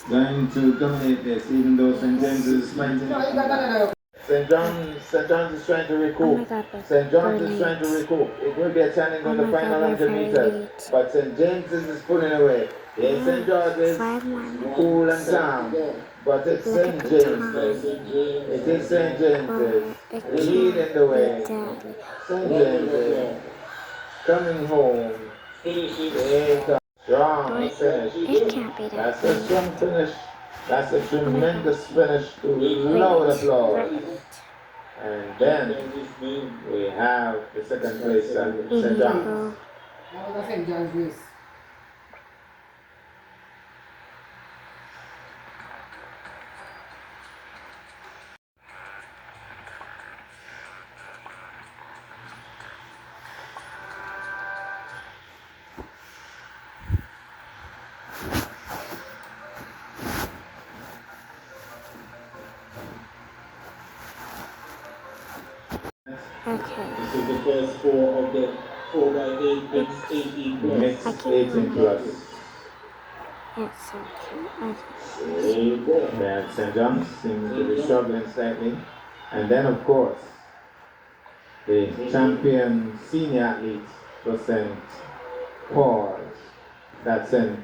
going to dominate this, even though St. James is fighting. St. John's is trying to Oh my recoup. god, St. John's we're is trying to late. recoup. It will be a challenge Oh on the my final god, we're 100 very meters. late. But St. James's is pulling away. Yes, St. George's 5 more minutes. cool and calm. But it's Look at St. the time. James's. It is St. James's It leading can't the be way. that late. St. James's coming home. Strong finish. It can't be That's that a late. strong finish. That's a tremendous finish to loud applause. And then we have the second place, St. John's. St. John's race. Okay. This is the first four of the 4x8 mixed 18 plus. Mixed 18 plus. It's okay. Then St. John's seems to be struggling slightly. And then, of course, the champion senior athlete for St. Paul's. That's St.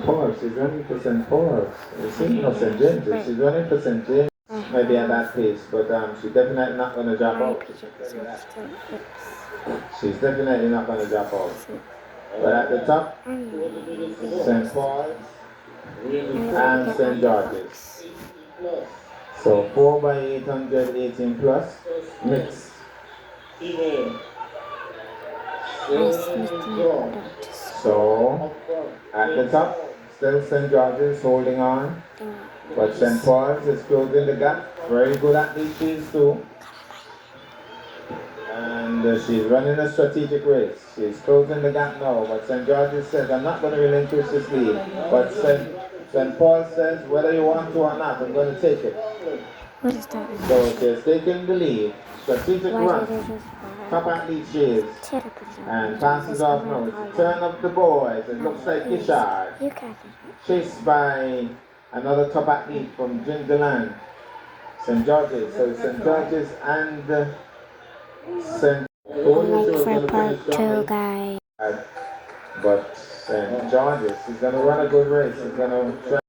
Paul's. She's running for St. Paul's. Speaking of St. James's, she's running for St. James. Maybe at that pace, but she's definitely not going to drop out. She's definitely not going to drop out. But at the top, St. Paul's and St. George's. So 4 by 800, 18 plus, mixed. So at the top, still St. George's holding on. But St. Paul's is closing the gap. Very good athlete she is too. And she's running a strategic race. She's closing the gap now. But St. George's says, I'm not going to relinquish this lead. But St. Paul says, whether you want to or not, I'm going to take it. What is that? So she's taking the lead. Strategic run. Top athlete she is. And passes off now. Turn up the boys. It looks like Kishard. You can. Chased by another top athlete from Gingerland, St. George's. So St. George's and St. Like for part 2, guys. But St. George's is going to run a good race. He's going to try.